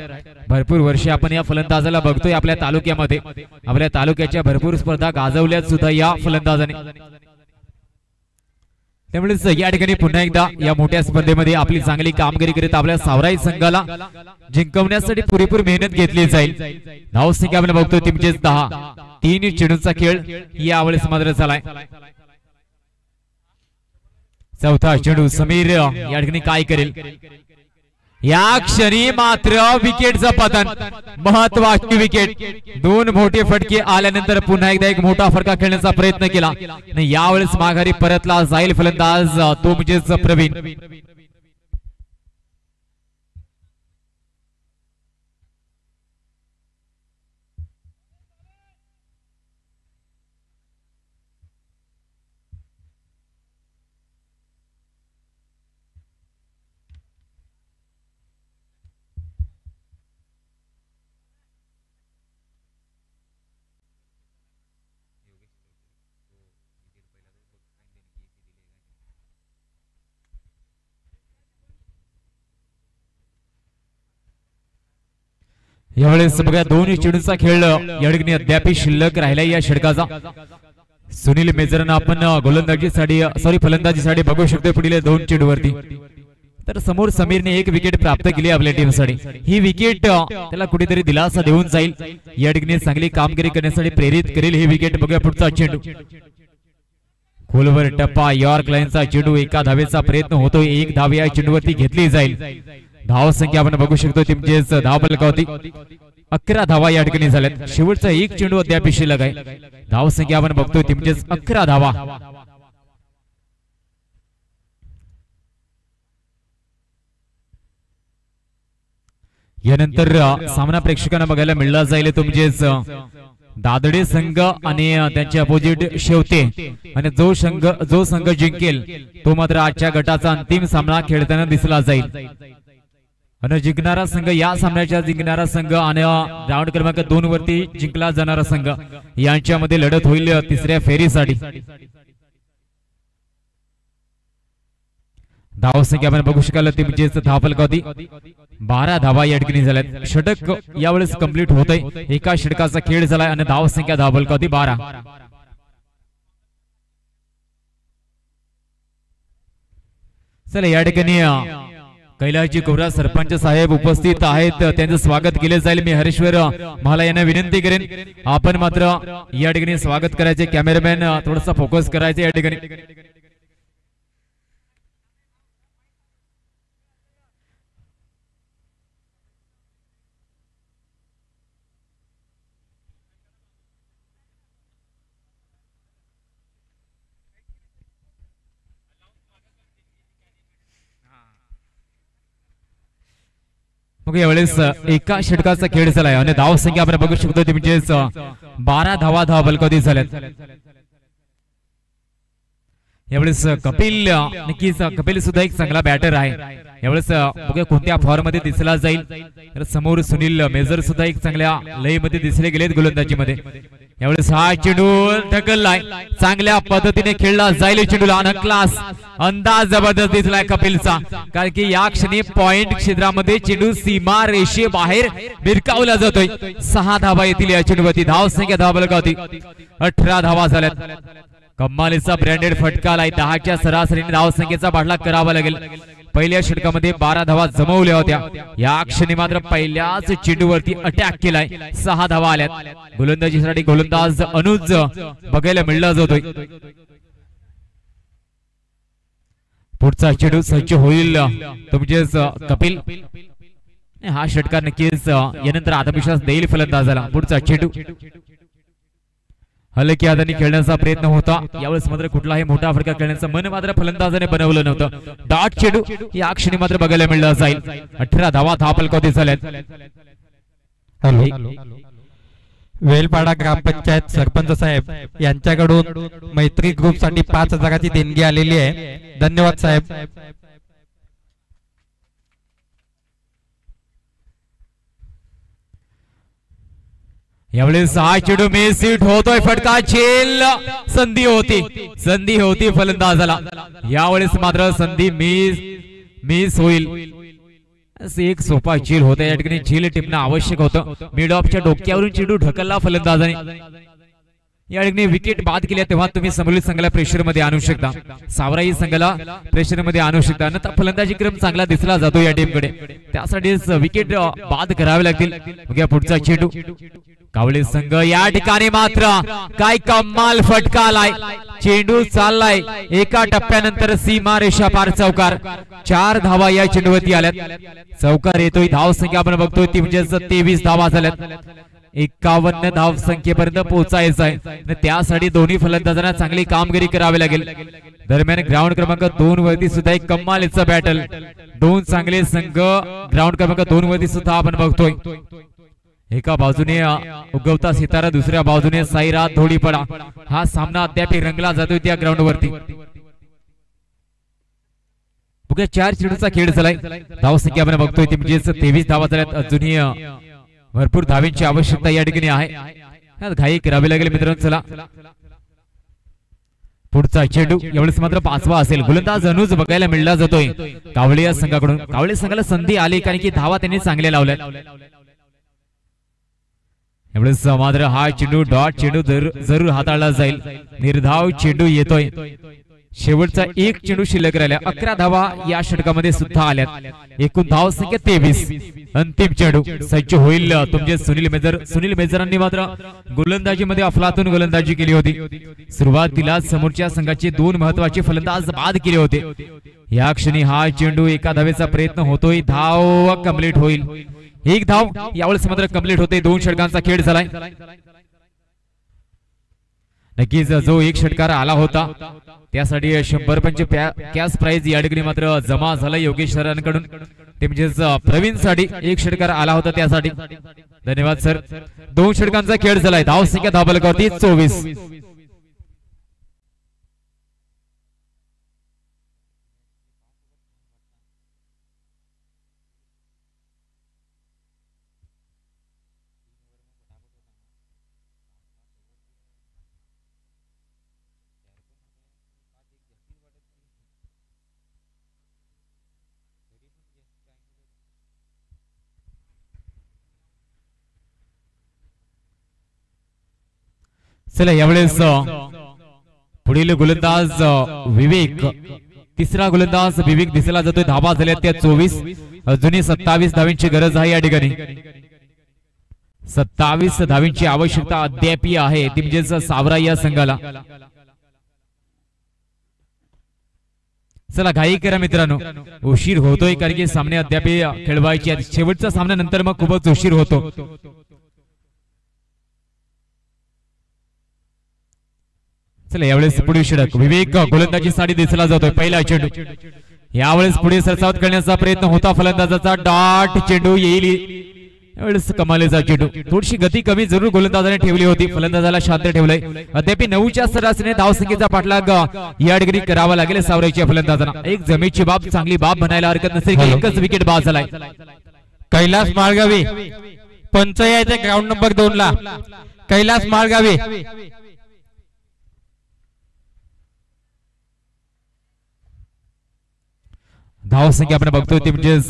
भरपूर वर्षे आपण या फलंदाजाला बघतोय आपल्या तालुक्यामध्ये. आपल्या तालुक्याच्या भरपूर स्पर्धा गाजवल्यात सुद्धा या फलंदाजाने. त्यामुळे या ठिकाणी पुन्हा एकदा या मोठ्या स्पर्धेमध्ये आपली चांगली कामगिरी करीत आपल्या सावराई संघाला जिंकवण्यासाठी पुरेपूर मेहनत घेतली जाईल. धाव संख्या आपण बघतोय टीमचे 10. 3 चेंडूंचा खेळ यावेळेस मात्र झालाय. चौथा चेंडू. समीर या ठिकाणी काय करेल. या क्षणी मात्र विकेटचं पतन. महत्वाची विकेट. 2 मोठे फटके आल्यानंतर पुन्हा एकदा एक मोठा फटका खेळण्याचा प्रयत्न केला आणि यावेळेस माघारी परतला जाईल फलंदाज तो म्हणजेच प्रवीण. यावेळेस बघा 2 चेंडूंचा खेळ या ठिकाणी अद्याप शिल्लक राहिला या षटकाचा. सुनील मेजरना आपण गोलंदाजीसाठी फलंदाजीसाठी बघू शकतो पुढील 2 चेंडूवरती. तर समोर समीरने 1 विकेट प्राप्त केली आपल्या टीमसाठी. ही विकेट त्याला कुठेतरी दिलासा देऊन जाईल. या ठिकाणी चांगली कामगिरी करण्यासाठी प्रेरित करेल ही विकेट. बघा पुढचा चेंडू. खोलवर टप्पा. यॉर्क लाईनचा चेंडू. 1 धावेचा प्रयत्न होतोय. 1 धाव या चेंडूवरती घेतली जाईल. धाव संख्या आपण बघू शकतो टीमचेच धाव फलकावरती 11 धावा या ठिकाणी झाल्यात. शेवटचा 1 चेंडू अद्याप शिल्लक आहे. धाव संख्या आपण बघतोय टीमचेच 11 धावा. यानंतर सामना प्रेक्षकांना बघायला मिळला जाईल तुमचेच दादडे संघ आणि त्यांचे अपोजिट शेवते. आणि जो संघ जिंकेल तो मात्र आजच्या गटाचा अंतिम सामना खेळताना दिसला जाईल. आणि जिंकणारा संघ या सामन्याचा जिंकणारा संघ आणि राऊंड क्रमांक 2 वरती जिंकला जाणारा संघ यांच्यामध्ये लढत होईल 3ऱ्या फेरीसाठी. धाव संख्या आपण बघू शकाल टीमचेच धाव फलकावरती 12 धावा या ठिकाणी झाल्यात. षटक यावेळेस कंप्लीट होतंय. 1 षटकाचा खेळ झालाय आणि धाव संख्या धाव फलकावरती 12. चला या ठिकाणी कैलासजी कोरा सरपंच साहेब उपस्थित आहेत. त्यांचं स्वागत केले जाईल. मी हरेश्वर मला यांना विनंती करेन आपण मात्र या ठिकाणी स्वागत करायचे. कॅमेरामॅन थोडासा फोकस करायचे या ठिकाणी. मग यावेळेस 1 षटकाचा खेळ झालाय आणि धाव संख्या आपण बघू शकतो म्हणजेच 12 धावा धाव फलकावरती झाल्यात. यावेळेस कपिल नक्कीच कपिल सुद्धा एक चांगला बॅटर आहे. यावेळेस बघूया कोणत्या फॉर्म मध्ये दिसला जाईल. तर समोर सुनील मेजर सुद्धा एक चांगल्या लय मध्ये दिसले गेलेत गोलंदाजीमध्ये. यावेळेस हा चेंडू ढकललाय. चांगल्या पद्धतीने खेळला जाईल चेंडूला आणि क्लास अंदाज जबरदस्त दिसलाय कपिलचा, कारण की या क्षणी पॉइंट क्षेत्रामध्ये चेंडू सीमा रेषे बाहेर भिरकावला जातोय. 6 धावा येतील या चेंडूवरती. धाव संख्या धावलगावती 18 धावा झाल्यात. कमालीचा ब्रँडेड फटका आलाय. 10च्या सरासरीने धाव संख्येचा पाठलाग करावा लागेल. पहिल्या षटकामध्ये 12 धावा जमवल्या होत्या. या क्षणी मात्र पहिल्याच चेंडूवरती अटॅक केलाय. 6 धावा आल्यात. गोलंदाजीसाठी गोलंदाज अनुज बघायला मिळला जातोय. पुढचा चेंडू सज्ज होईल तुमचेच कपिल. हा षटकार नक्कीच यानंतर आत्मविश्वास देईल फलंदाजाला. पुढचा चेंडू हलक्या हाताने खेळण्याचा प्रयत्न होता. यावेळेस मात्र कुठलाही मोठा फटका खेळण्याचं मन मात्र फलंदाजाने बनवलं नव्हतं. डॉट चेंडू या क्षणी मात्र बघायला मिळला जाईल. 18 धावा धापलकावती झाल्यात. वेलपाडा ग्रामपंचायत सरपंच साहेब यांच्याकडून मैत्री ग्रुप साठी 5,000ची देणगी आलेली आहे. धन्यवाद साहेब. यावेळेस हा चेंडू मिस हिट होतोय. फटका झेल. संधी होती फलंदाजाला. यावेळेस मात्र संधी मिस होईल. एक सोपा झेल होता. या ठिकाणी झेल टिपणं आवश्यक होतं. मिड ऑफच्या डोक्यावरून चेंडू ढकलला फलंदाजाने. या ठिकाणी विकेट बाद केल्या तेव्हा तुम्ही समोरील संघाला प्रेशर मध्ये आणू शकता. सावराई संघाला प्रेशर मध्ये आणू शकता. नंतर फलंदाजी क्रम चांगला दिसला जातो या टीमकडे. त्यासाठीच विकेट बाद करावे लागतील. मग या पुढचा चेंडू कावळे संघ या ठिकाणी मात्र काय कमाल फटका आलाय. चेंडू चाललाय एका टप्प्यानंतर सीमा रेषा पार चौकार. 4 धावा या चेंडूवरती आल्यात. चौकार येतोय. धाव संख्या आपण बघतोय ती म्हणजे 23 धावा झाल्यात. 51 धाव संख्येपर्यंत पोहोचायचं आहे. त्यासाठी दोन्ही फलंदाजांना चांगली कामगिरी करावी लागेल. दरम्यान ग्राउंड क्रमांक 2 वरती सुद्धा एक कमालीचं बॅटल. 2 चांगले संघ ग्राउंड क्रमांक 2 वरती सुद्धा आपण बघतोय. एका बाजूने उगवता सितारा, दुसऱ्या बाजूने साईरात धोडीपडा. हा सामना अद्याप रंगला जातोय त्या ग्राउंड वरती. 4 चेंडूचा खेळ झालाय. धाव संख्या आपण बघतोय ती म्हणजे 23 धावा झाल्यात. अजूनही भरपूर धावींची आवश्यकता या ठिकाणी आहे. घाई करावी लागेल मित्रांनो. चला पुढचा चेंडू यावेळेस मात्र 5वा असेल. गोलंदाज अनुज बघायला मिळला जातोय कावळे या संघाकडून. कावळे संघाला संधी आली कारण की धावा त्यांनी चांगल्या लावल्या. यावेळेस मात्र हा चेंडू डॉट चेंडू जरूर हाताळला जाईल. निर्धाव चेंडू येतोय. शेवटचा एक चेंडू शिल्लक राहिला. 11 धावा या षटकामध्ये सुद्धा आल्यात. एकूण धाव संख्या 23. अंतिम चेंडू सज्ज होईल तुमचे सुनील मेजर. सुनील मेजरांनी मात्र गोलंदाजीमध्ये अफलातून गोलंदाजी केली होती. सुरुवातीला समोरच्या संघाचे 2 महत्वाचे फलंदाज बाद केले होते. या क्षणी हा चेंडू एका धावेचा प्रयत्न होतोय. धाव कंप्लीट होईल. 1 धाव यावेळेस मात्र कंप्लीट होते. 2 षटकांचा खेळ झालाय. नक्कीच जो एक षटकार आला होता त्यासाठी 100 पंच कॅश प्राइज या ठिकाणी मात्र जमा झाला योगेश सरांकडून. ते म्हणजेच प्रवीण साठी 1 षटकार आला होता त्यासाठी धन्यवाद सर. 2 षटकांचा खेळ झालाय. धाव संख्या धावलकावरती 24. चला यावेळेस पुढील गोलंदाज विवेक. तिसरा गोलंदाज विवेक दिसला जातोय. धावा झाल्या त्या 24. अजूनही 27 धावींची गरज आहे या ठिकाणी. 27 धावींची आवश्यकता अद्याप आहे ती म्हणजेच सावरा या संघाला. चला घाई करा मित्रांनो. उशीर होतोय कारण की सामने अद्याप खेळवायचे आहेत. शेवटचा सामना नंतर मग खूपच उशीर होतो. चला यावेळेस पुढील षटक विवेक गोलंदाजीसाठी दिसला जातोय. पहिला चेंडू यावेळेस पुढे सरसावत करण्याचा प्रयत्न होता फलंदाजाचा. डॉट चेंडू येईल. यावेळेस कमालीचा चेंडू. थोडीशी गती कमी जरूर गोलंदाजाने ठेवली होती. फलंदाजाला शांत ठेवलंय. अद्याप 9च्या सरासरीने धावसंख्येचा पाठलाग या ठिकाणी करावा लागेल सावराईच्या फलंदाजांना. एक जमेची बाब चांगली बाब म्हणायला हरकत नसेल की एकच विकेट बाद झालाय. कैलास माळगावी पंच यायचे ग्राउंड नंबर 2 ला. कैलास माळगावी धाव संख्या आपण बघतोय ती म्हणजेच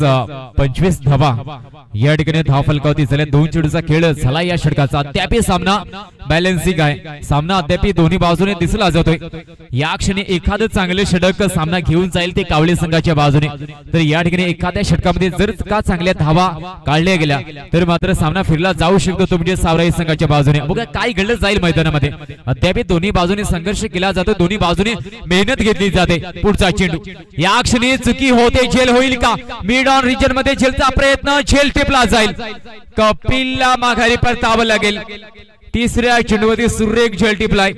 25 धावा या ठिकाणी धाव फलकावती झाल्या। 2 चेंडूचा खेळ झाला या षटकाचा। अद्यापही सामना बॅलन्सिंग आहे, सामना अद्यापही दोन्ही बाजूने दिसला जातोय। या क्षणी एखादं चांगले षटक सामना घेऊन जाईल ते कावळे संघाच्या बाजूने, तर या ठिकाणी एखाद्या षटकामध्ये जर का चांगल्या धावा काढल्या गेल्या तर मात्र सामना फिरला जाऊ शकतो तो म्हणजे सावराई संघाच्या बाजूने। बघा काय घडलं जाईल मैदानामध्ये। अद्यापही दोन्ही बाजूने संघर्ष केला जातो, दोन्ही बाजूने मेहनत घेतली जाते। पुढचा चेंडू या क्षणी चुकी होते, झेल होईल का? मिड ऑन रिजन मध्ये झेलचा प्रयत्न, झेल टिपला जाईल, कपिलला माघारी परतावं लागेल। तिसऱ्या चेंडूवरती सुरेख झेल टिपलाय।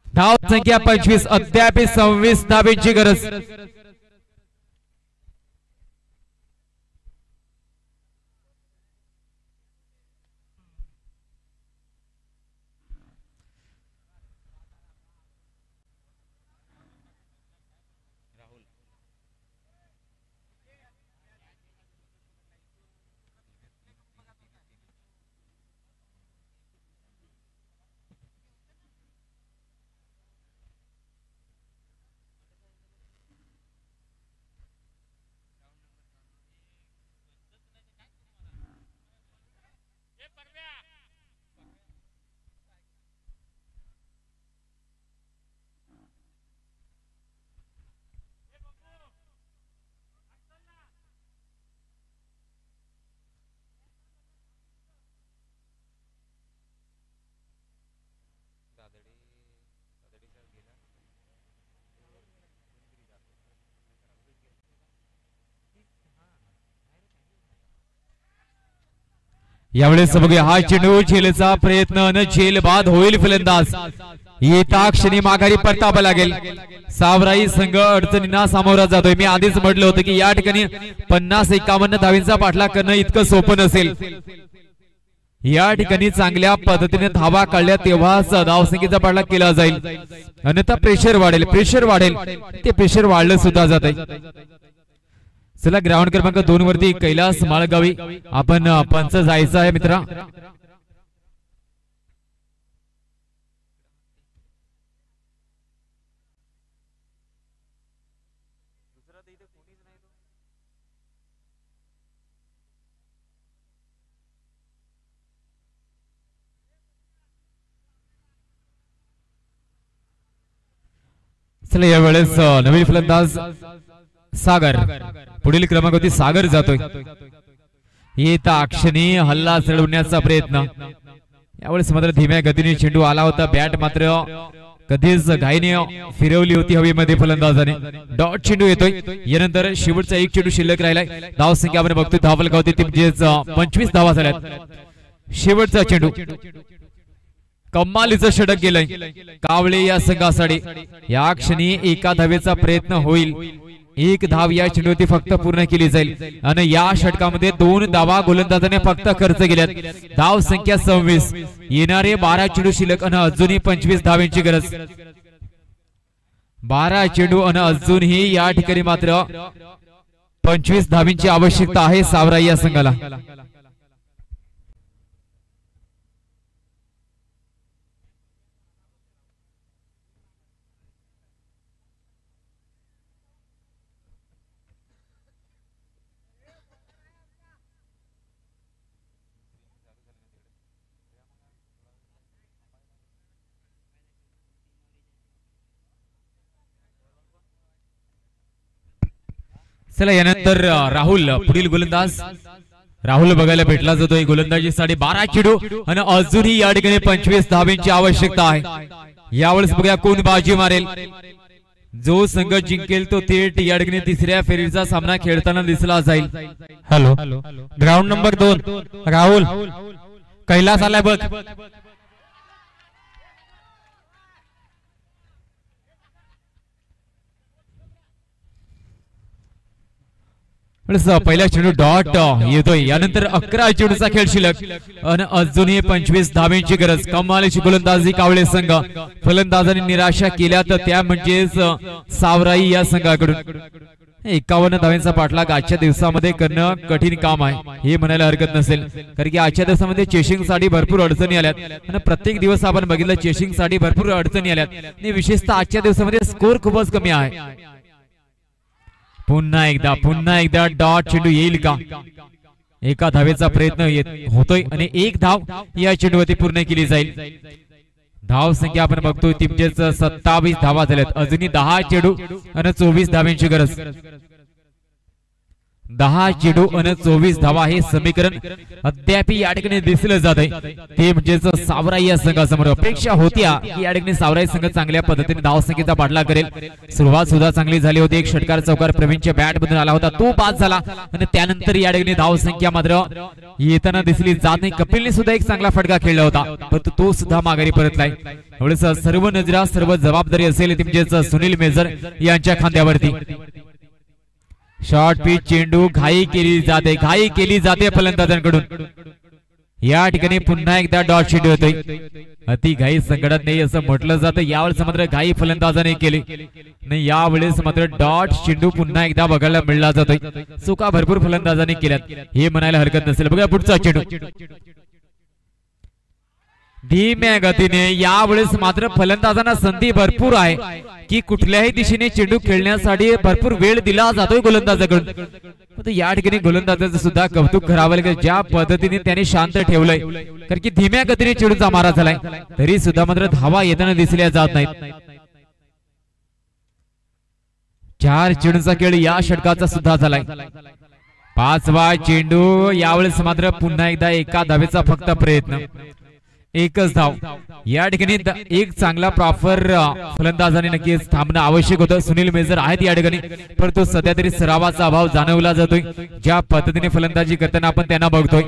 धाव संख्या 25, अद्याप 26 धावेची गरज। यावेळेस बघूया हा चेंडू झेलचा प्रयत्न न झेल बाद होईल फलंदाज। येता क्षणी माघारी परतावं लागेल। सावराई संघ अडचणींना सामोरा जातोय। मी आधीच म्हटलं होतं की या ठिकाणी 50-51 धावींचा पाठलाग करणं इतकं सोपं नसेल। या ठिकाणी चांगल्या पद्धतीने धावा काढल्या तेव्हाच धावसंख्येचा पाठलाग केला जाईल, अन्यथा प्रेशर वाढेल ते प्रेशर वाढलं सुद्धा जात आहे। चला ग्राउंड क्रमांक 2 वरती कैलास माळगावी आपण पंच जायचं आहे मित्रा। चला यावेळेस नवीन फलंदाज सागर, पुढील क्रमांकावरती सागर जातोय। येता क्षणी हल्ला चढवण्याचा प्रयत्न, यावेळेस मात्र धीम्या गतीने चेंडू आला होता, बॅट मात्र कधीच घाईने फिरवली होती हवेमध्ये फलंदाजाने। डॉट चेंडू येतोय, यानंतर शेवटचा एक चेंडू शिल्लक राहिलाय। धाव संख्या आपण बघतोय धाव फलकावरती 25 धावा झाल्यात। शेवटचा चेंडू, कमालीचं षटक गेलंय कावळे या संघासाठी। या क्षणी एका धावेचा प्रयत्न होईल, एक धाव या चेंडूवरती फक्त पूर्ण केली जाईल आणि या षटकामध्ये 2 धावा गोलंदाजाने फक्त खर्च केल्यात। धाव संख्या 26, येणारे 12 चेंडू शिल्लक आणि अजूनही 25 धावांची गरज। 12 चेंडू आणि अजूनही या ठिकाणी मात्र 25 धावांची आवश्यकता आहे सावराई या संघाला। चला यानंतर राहुल, पुढील गोलंदाज राहुल बघायला भेटला जातोय। गोलंदाजीसाठी 12 चेंडू आणि अजूनही या ठिकाणी 25 धावांची आवश्यकता आहे। यावेळेस बघूया कोण बाजी मारेल, जो संघ जिंकेल तो थेट या ठिकाणी तिसऱ्या फेरीचा सामना खेळताना दिसला जाईल। Hello, ground number 2 Rahul, Kailas आलाय बघ। पहिला चेंडू डॉट येतोय, यानंतर 11 चेंडूचा खेळ शिल्लक आणि अजूनही 25 धावांची गरज। कमालीची गोलंदाजी कावळे संघ, फलंदाजांनी निराशा केल्या तर त्या म्हणजेच सावराई या संघाकडून। 51 धावांचा पाठलाग आजच्या दिवसामध्ये करणं कठीण काम आहे हे म्हणायला हरकत नसेल, कारण की आजच्या दिवसामध्ये चेसिंग साठी भरपूर अडचणी आल्यात आणि प्रत्येक दिवस आपण बघितलं चेसिंग साठी भरपूर अडचणी आल्यात आणि विशेषतः आजच्या दिवसामध्ये स्कोर खूपच कमी आहे। पुन्हा एकदा डॉट चेंडू येईल का? एका धावेचा प्रयत्न होतोय आणि एक धाव या चेंडूवरती पूर्ण केली जाईल. धाव संख्या आपण बघतोय ती म्हणजेच 27 धावा झाल्यात. अजूनही 10 चेंडू आणि 24 धावांची गरज. 10 चेंडू आणि 24 धावा हे समीकरण अद्याप या ठिकाणी दिसलं जात आहे. ते म्हणजेच सावराई या संघासमोर अपेक्षा होत्या की या ठिकाणी सावराई संघ चांगल्या पद्धतीने धाव संख्येचा पाठलाग करेल. सुरुवात सुद्धा चांगली झाली होती. एक षटकार चौकार प्रवीणच्या बॅट मधून आला होता, तो बाद झाला आणि त्यानंतर या ठिकाणी धाव संख्या मात्र येताना दिसली जात नाही. कपिलने सुद्धा एक चांगला फटका खेळला होता, परंतु तो सुद्धा माघारी परतलाय. एवढेच सर्व नजरा सर्व जबाबदारी असेल ती म्हणजेच सुनील मेजर यांच्या खांद्यावरती. शॉर्ट पिच चेंडू घाई केली जाते फलंदाजांकडून. या ठिकाणी पुन्हा एकदा डॉट चेंडू होतोय. अति घाई संकटात नाही असं म्हटलं जातं. यावेळेस मात्र घाई फलंदाजाने केली नाही. यावेळेस मात्र डॉट चेंडू पुन्हा एकदा बघायला मिळला जातोय. चुका भरपूर फलंदाजांनी केल्यात हे म्हणायला हरकत नसेल. बघा पुढचा चेंडू धीम्या गतीने. यावेळेस मात्र फलंदाजांना संधी भरपूर आहे की कुठल्याही दिशेने चेंडू खेळण्यासाठी भरपूर वेळ दिला जातोय गोलंदाजाकडून. या ठिकाणी गोलंदाजाचं सुद्धा कौतुक करावं लागेल ज्या पद्धतीने त्याने शांत ठेवलंय. कारण की धीम्या गतीने चेंडूचा मारा झालाय तरी सुद्धा मात्र धावा येताना दिसल्या जात नाहीत. 4 चेंडूचा खेळ या षटकाचा सुद्धा झालाय. 5वा चेंडू. यावेळेस मात्र पुन्हा एकदा एका धावेचा फक्त प्रयत्न, एकच धाव. या ठिकाणी एक चांगला प्रॉपर फलंदाजाने नक्कीच थांबणं आवश्यक होतं. सुनील मेजर आहेत या ठिकाणी, परंतु सध्या तरी सरावाचा अभाव जाणवला जातोय. ज्या पद्धतीने फलंदाजी करताना आपण त्यांना बघतोय.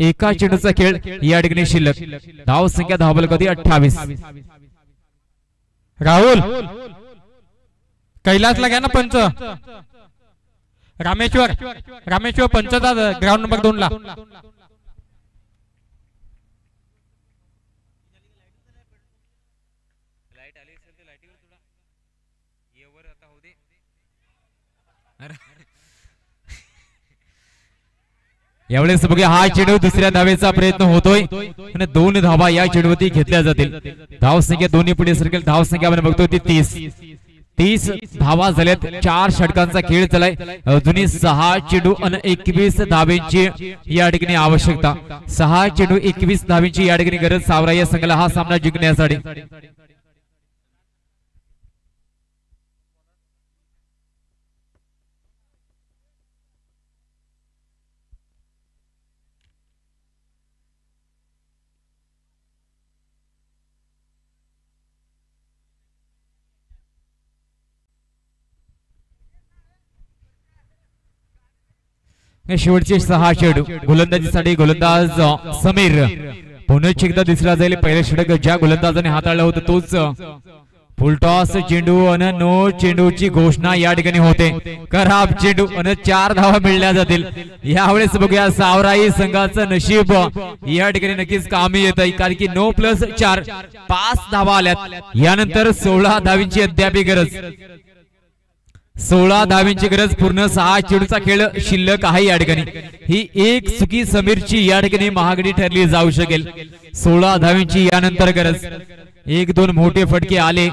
एका चेंडूचा खेळ या ठिकाणी शिल्लक. धाव संख्या धावबल कधी 28. राहुल कैलासला घ्या ना पंच. रामेश्वर पंचचा ग्राउंड नंबर 2 ला. यावेळेस बघूया हा चेंडू दुसऱ्या धावेचा प्रयत्न होतोय आणि 2 धावा या चेंडूवरती घेतल्या जातील. धाव संख्या दोन्ही पुढे सरकेल. धाव संख्या आपण बघतोय ती 30 धावा झाल्यात. 4 षटकांचा खेळ चालाय. अजूनही 6 चेंडू आणि 21 धावेंची या ठिकाणी आवश्यकता. 6 चेंडू 21 धावेंची या ठिकाणी गरज सावराई या संघाला हा सामना जिंकण्यासाठी. शेवटचे 6 चेंडू गोलंदाजीसाठी. गोलंदाज समीर पुन्हा एकदा दिसला जाईल. पहिलं षटक ज्या गोलंदाजाने हाताळलं होतं तोच फुलटॉस चेंडू आणि नो चेंडूची घोषणा या ठिकाणी होते. खराब चेंडू आणि 4 धावा मिळल्या जातील. यावेळेस बघूया सावराई संघाचं नशीब या ठिकाणी नक्कीच कामी येत आहे. कारण की 9+4 5 धावा आल्यात. यानंतर 16 धावींची अद्याप गरज. 16 धावींची गरज. पूर्ण 6 चेंडूचा खेळ शिल्लक आहे या ठिकाणी. ही एक चुकी समीरची या ठिकाणी महागडी ठरली जाऊ शकेल. 16 धावींची यानंतर गरज. 1-2 मोठे फटके आले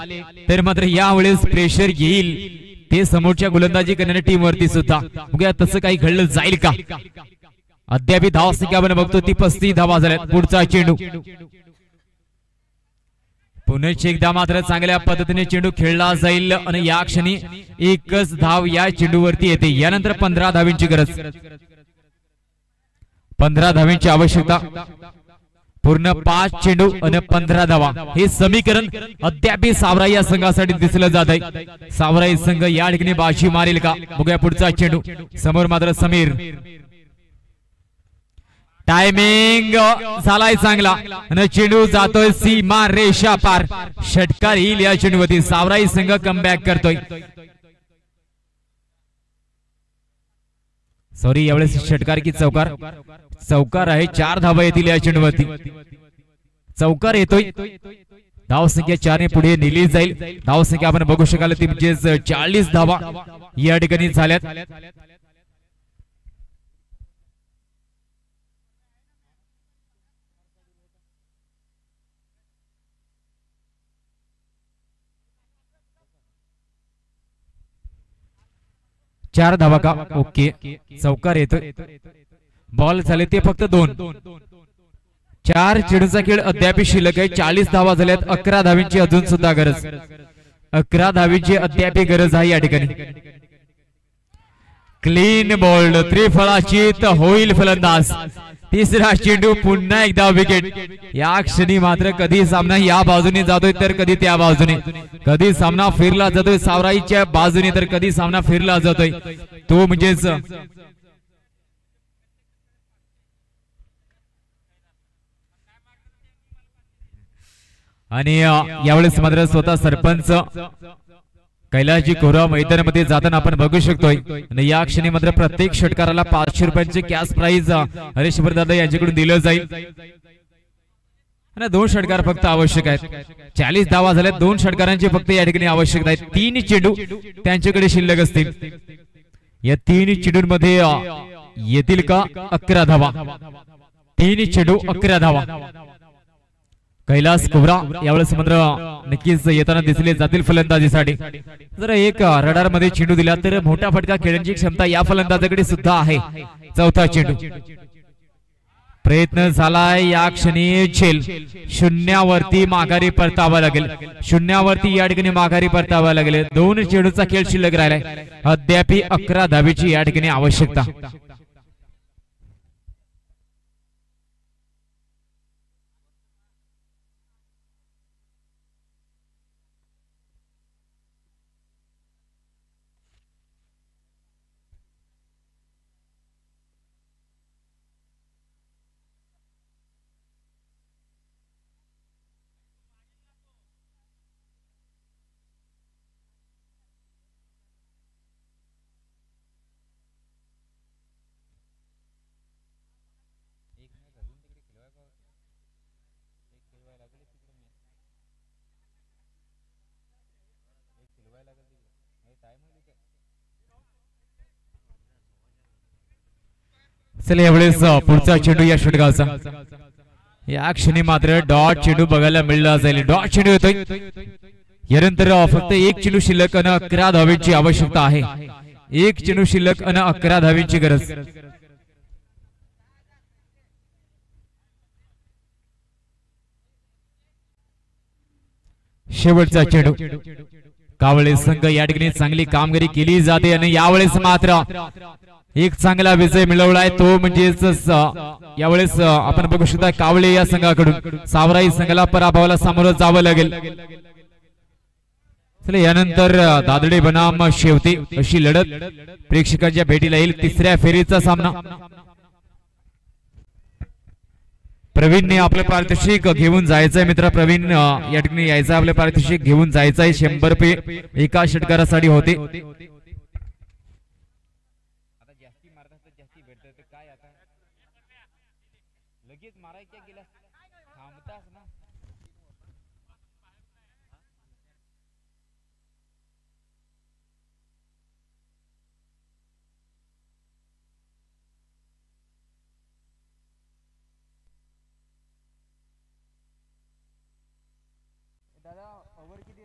तर मात्र यावेळेस प्रेशर येईल ते समोरच्या गोलंदाजी करणाऱ्या टीम वरती सुद्धा. बघूया तसं काही घडलं जाईल का. अद्याप धाव संख्या आपण बघतो ती 35 धावा झाल्यात. पुढचा चेंडू. पुन्हा एकदा मात्र चांगल्या पद्धतीने चेंडू खेळला जाईल आणि या क्षणी एकच धाव या चेंडूवरती येते. यानंतर 15 धावींची गरज. 15 धावींची आवश्यकता. पूर्ण 5 चेंडू आणि 15 धावा हे समीकरण अद्याप सावराई या संघासाठी दिसलं जात आहे. सावराई संघ या ठिकाणी बाजी मारेल का. बघूया पुढचा चेंडू. समोर मात्र समीर. टायमिंग झालाय चांगला आणि चेंडू जातोय सीमा रेषा पार. षटकार येईल या चेंडूवरती. सावराई संघ कमबॅक करतोय. सॉरी यावेळेस षटकार की चौकार. चौकार आहे. 4 धावा येतील या चेंडूवरती. चौकार येतोय. धाव संख्या 4 ने पुढे नेली जाईल. धाव संख्या आपण बघू शकाल ती म्हणजेच 40 धावा या ठिकाणी झाल्यात. 4 धावा का? ओके, चौकार येतोय. बॉल झाले ते फक्त 2. 4 चेंडूचा खेळ अद्याप शिल्लक आहे. 40 धावा झाल्यात. 11 धावींची अजून सुद्धा गरज. 11 धावींची अद्याप गरज आहे या ठिकाणी. क्लीन बॉल्ड, त्रिफळाचीत होईल फलंदाज. तिसरा चेंडू, पुन्हा एकदा विकेट. या क्षणी मात्र कधी सामना या बाजूने जातोय तर कधी त्या बाजूने. कधी सामना फिरला जातोय सावराईच्या बाजूने तर कधी सामना फिरला जातोय तो म्हणजेच आणि यावेळेस मात्र स्वतः सरपंच कैलासजी कोरा मैदानामध्ये जाताना आपण बघू शकतोय. आणि या क्षणी मात्र प्रत्येक षटकाराला 500 रुपयांचे कॅश प्राइज हरीश दादा यांच्याकडून दिलं जाईल. आणि 2 षटकार फक्त आवश्यक आहेत. 40 धावा झाल्यात. 2 षटकारांची फक्त या ठिकाणी आवश्यकता आहे. 3 चेंडू त्यांच्याकडे शिल्लक असतील. या 3 चेंडूंमध्ये येतील का 11 धावा? 3 चेंडू 11 धावा. कैलास कोबरा यावेळेस मात्र नक्कीच येताना दिसले जातील फलंदाजीसाठी. जर एक रडार मध्ये चेंडू दिला तर मोठा फटका खेळण्याची क्षमता या फलंदाजाकडे सुद्धा आहे. चौथा चेंडू, प्रयत्न झालाय. या क्षणी झेल. 0वरती माघारी परतावा लागेल. 0वरती या ठिकाणी माघारी परतावा लागेल. 2 चेंडूचा खेळ शिल्लक राहिलाय. अद्याप 11 धावेची या ठिकाणी आवश्यकता. चला यावेळेस पुढचा चेंडू या षटकाचा. या क्षणी मात्र डॉट चेंडू बघायला मिळला जाईल. डॉट चेंडू येतोय. यानंतर फक्त 1 चेंडू शिल्लक आणि 11 धावेची आवश्यकता आहे. 1 चेंडू शिल्लक आणि 11 धावेची गरज. शेवटचा चेंडू. कावळे संघ या ठिकाणी चांगली कामगिरी केली जाते आणि यावेळेस मात्र एक चांगला विजय मिळवलाय. तो म्हणजेच यावेळेस आपण बघू शकता कावळे या संघाकडून सावराई संघाला पराभवाला सामोरं जावं लागेल. चला यानंतर दादडे बनाम शेवते अशी लढत प्रेक्षकांच्या भेटीला येईल. 3ऱ्या फेरीचा सामना. प्रवीणने आपलं पारितोषिक घेऊन जायचंय मित्र. प्रवीण या ठिकाणी यायचं, आपलं पारितोषिक घेऊन जायचंय. 100 रुपये एका षटकारासाठी होते. दादा ओव्हर किती?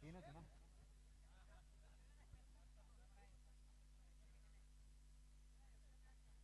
3च ना.